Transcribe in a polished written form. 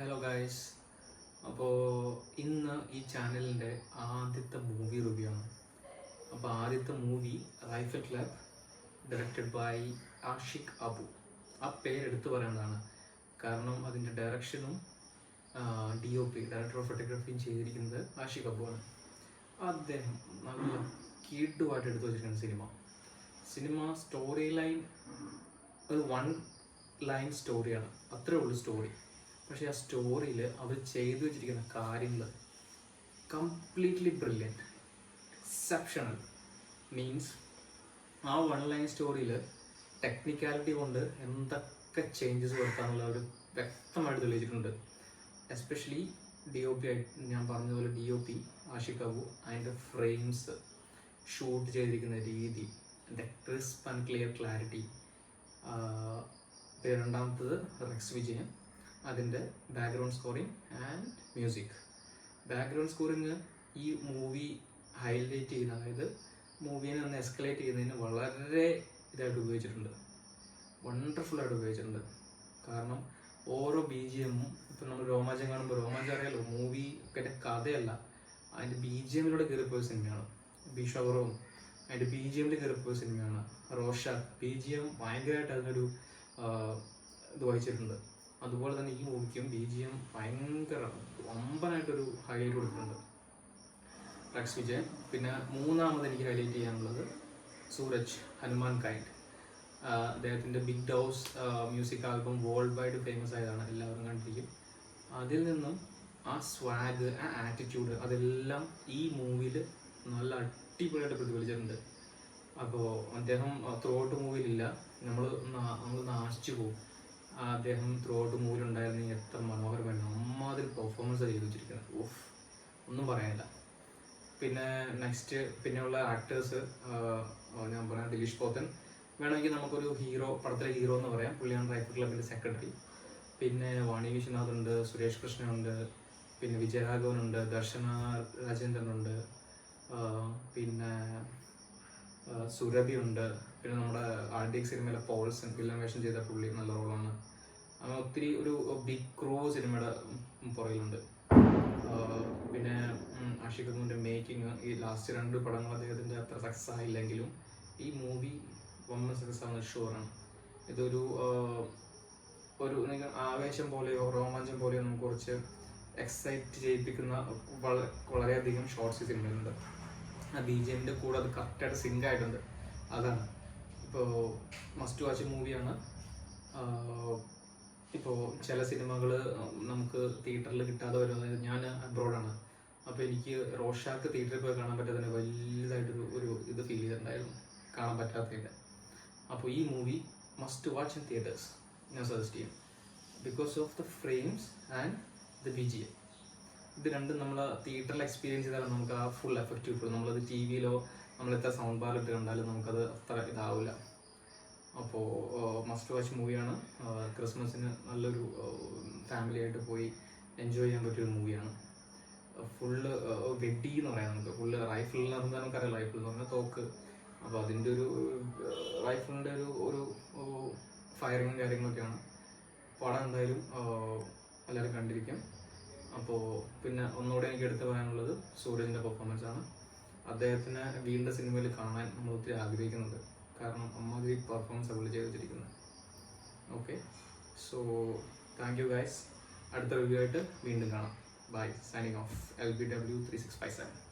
Hello guys. അപ്പോൾ ഇന്ന് ഈ ചാനലിൻ്റെ ആദ്യത്തെ മൂവി റിവ്യൂ ആണ്. അപ്പോൾ ആദ്യത്തെ movie rifle club, directed by Aashiq Abu. ആ പേരെടുത്ത് പറയേണ്ടതാണ്, കാരണം അതിൻ്റെ ഡയറക്ഷനും DOP, ഡയറക്ടർ ഓഫ് ഫോട്ടോഗ്രാഫിയും ചെയ്തിരിക്കുന്നത് ആഷിഖ് അബു ആണ്. അദ്ദേഹം നല്ല കീട്ടുമായിട്ട് എടുത്തു വെച്ചിരിക്കുന്ന സിനിമ സ്റ്റോറി ലൈൻ ഒരു 1 ലൈൻ സ്റ്റോറിയാണ്, അത്രേ ഉള്ളൂ സ്റ്റോറി. പക്ഷേ ആ സ്റ്റോറിയിൽ അവർ ചെയ്തു വെച്ചിരിക്കുന്ന കാര്യങ്ങൾ കംപ്ലീറ്റ്ലി ബ്രില്യൻറ്റ്, എക്സെപ്ഷണൽ. മീൻസ് ആ 1 ലൈൻ സ്റ്റോറിയിൽ ടെക്നിക്കാലിറ്റി കൊണ്ട് എന്തൊക്കെ ചേഞ്ചസ് വരുത്താനുള്ള ഒരു വ്യക്തമായിട്ട് തെളിയിച്ചിട്ടുണ്ട്. എസ്പെഷ്യലി DOP ഞാൻ പറഞ്ഞതുപോലെ DOP ആഷിഖ് അബു, അതിൻ്റെ ഫ്രെയിംസ്, ഷൂട്ട് ചെയ്തിരിക്കുന്ന രീതി, അതിൻ്റെ ക്രിസ്പ് ആൻഡ് ക്ലിയർ ക്ലാരിറ്റി. രണ്ടാമത്തത് റെക്സ് വിജയൻ, അതിൻ്റെ background scoring and music. Background scoring ഈ മൂവി ഹൈലൈറ്റ് ചെയ്യുന്ന, അതായത് മൂവീനെ ഒന്ന് എസ്കലേറ്റ് ചെയ്യുന്നതിന് വളരെ ഇതായിട്ട് ഉപയോഗിച്ചിട്ടുണ്ട്, വണ്ടർഫുള്ളായിട്ട് ഉപയോഗിച്ചിട്ടുണ്ട്. കാരണം ഓരോ BGM-ഉം ഇപ്പം നമ്മൾ രോമാഞ്ചം കാണുമ്പോൾ, രോമാഞ്ചം അറിയാലോ, മൂവി പിന്നെ കഥയല്ല, അതിൻ്റെ BGM-ലൂടെ കയറിപ്പോയ സിനിമയാണ്. ബിഷോറും അതിൻ്റെ BGM-ൽ കയറിപ്പോയ സിനിമയാണ്. റോഷാക്ക് BGM ഭയങ്കരമായിട്ട് അതിനൊരു ഇത് വഹിച്ചിട്ടുണ്ട്. അതുപോലെ തന്നെ ഈ മൂവിക്കും BGM ഭയങ്കര വമ്പനായിട്ടൊരു ഹൈലൈറ്റ് കൊടുത്തിട്ടുണ്ട് റെക്സ് വിജയൻ. പിന്നെ മൂന്നാമത് എനിക്ക് ഹൈലൈറ്റ് ചെയ്യാനുള്ളത് സൂരജ് ഹനുമാൻ കൈൻഡ്. അദ്ദേഹത്തിൻ്റെ big dawgs music album world wide famous ആയതാണ്, എല്ലാവരും കണ്ടിരിക്കും. അതിൽ നിന്നും ആ സ്വാഗ്, ആ ആറ്റിറ്റ്യൂഡ്, അതെല്ലാം ഈ മൂവിയിൽ നല്ല അടിപൊളിയായിട്ട് പ്രതിഫലിച്ചിട്ടുണ്ട്. അപ്പോൾ അദ്ദേഹം ത്രൂ ഔട്ട് മൂവിയിലില്ല, നമ്മൾ നാശിച്ചു പോകും. അദ്ദേഹം ത്രൂ ഔട്ട് മൂവിലുണ്ടായിരുന്നെങ്കിൽ എത്ര മനോഹരമായിരുന്നു, അമ്മാതിരി പെർഫോമൻസ് ചെയ്തു വെച്ചിരിക്കുന്നത്. ഒന്നും പറയാനില്ല. പിന്നെ നെക്സ്റ്റ് പിന്നെയുള്ള ആക്ടേഴ്സ് ഞാൻ പറയാം, ദിലീഷ് പോത്തൻ വേണമെങ്കിൽ നമുക്കൊരു ഹീറോ, പടത്തിലെ ഹീറോ എന്ന് പറയാം. പുള്ളിയാണ് റൈഫിൾ ക്ലബിൻ്റെ സെക്രട്ടറി. പിന്നെ വാണി വിശ്വനാഥ് ഉണ്ട്, സുരേഷ് കൃഷ്ണനുണ്ട്, പിന്നെ വിജയരാഘവനുണ്ട്, ദർശന രാജേന്ദ്രനുണ്ട്, പിന്നെ സുരഭി ഉണ്ട്, പിന്നെ നമ്മുടെ RDX സിനിമയിലെ പോൾസൺ വില്ലൻ വേഷം ചെയ്ത പുള്ളി നല്ല റോളാണ്. അങ്ങനെ ഒത്തിരി ഒരു ബിഗ് ക്രൂ സിനിമയുടെ പുറകിലുണ്ട്. പിന്നെ ആഷിഖ് അബുവിൻ്റെ മേക്കിംഗ്, ഈ ലാസ്റ്റ് 2 പടങ്ങൾ അദ്ദേഹത്തിൻ്റെ അത്ര സക്സസ് ആയില്ലെങ്കിലും ഈ മൂവി വമ്പൻ സക്സസ് ആവുന്ന ഷുവറാണ്. ഇതൊരു ആവേശം പോലെയോ രോമാഞ്ചം പോലെയോ നമുക്ക് കുറച്ച് എക്സൈറ്റ് ചെയ്യിപ്പിക്കുന്ന വളരെയധികം ഷോർട്സ് സിനിമയുണ്ട്. ആ BGM-ൻ്റെ കൂടെ അത് കറക്റ്റായിട്ട് സിങ്ക് ആയിട്ടുണ്ട്. അതാണ് ഇപ്പോൾ മസ്റ്റ് വാച്ച് മൂവിയാണ്. ഇപ്പോൾ ചില സിനിമകൾ നമുക്ക് തിയേറ്ററിൽ കിട്ടാതെ വരുന്നത്, ഞാൻ അബ്രോഡാണ്, അപ്പോൾ എനിക്ക് റോഷാക്ക് തിയേറ്ററിൽ പോയി കാണാൻ പറ്റാത്തതിന് വലുതായിട്ടൊരു ഇത് ഫീൽ ചെയ്തിട്ടുണ്ടായിരുന്നു, കാണാൻ പറ്റാത്തതിൻ്റെ. അപ്പോൾ ഈ movie must watch in theatres ഞാൻ സജസ്റ്റ് ചെയ്യും, because of the frames and the BGM. ഇത് രണ്ടും നമ്മൾ തിയേറ്ററിൽ എക്സ്പീരിയൻസ് ചെയ്താൽ നമുക്ക് ആ ഫുൾ എഫക്റ്റ് കിട്ടും. നമ്മളത് TV-യിലോ നമ്മളെത്ര സൗണ്ട് ബാറിലിട്ട് കണ്ടാലും നമുക്കത് അത്ര ഇതാവില്ല. അപ്പോൾ മസ്റ്റ് വാച്ച് മൂവിയാണ്. ക്രിസ്മസിന് നല്ലൊരു ഫാമിലിയായിട്ട് പോയി എൻജോയ് ചെയ്യാൻ പറ്റിയൊരു മൂവിയാണ്. ഫുള്ള് വെഡി എന്ന് പറയാം നമുക്ക്. ഫുള്ള് റൈഫിൾ എന്ന് പറഞ്ഞാൽ നമുക്കറിയാം, റൈഫിൾ എന്ന് പറഞ്ഞാൽ തോക്ക്. അപ്പോൾ അതിൻ്റെ ഒരു റൈഫിളിൻ്റെ ഒരു ഫയറിങ്ങും കാര്യങ്ങളൊക്കെയാണ്. പടം എന്തായാലും എല്ലാവരും കണ്ടിരിക്കും. അപ്പോൾ പിന്നെ ഒന്നുകൂടെ എനിക്ക് എടുത്ത് പറയാനുള്ളത് സൂരജിൻ്റെ പെർഫോമൻസ് ആണ്. അദ്ദേഹത്തിനെ വീണ്ടും സിനിമയിൽ കാണാൻ നമ്മൾ ഒത്തിരി ആഗ്രഹിക്കുന്നുണ്ട്, കാരണം അമ്മാതിരി പെർഫോമൻസ് പുള്ളി ചെയ്ത് വെച്ചിരിക്കുന്നത്. Okay, so thank you guys. അടുത്ത റിവ്യൂ ആയിട്ട് വീണ്ടും കാണാം. Bye, signing off LBW 3657.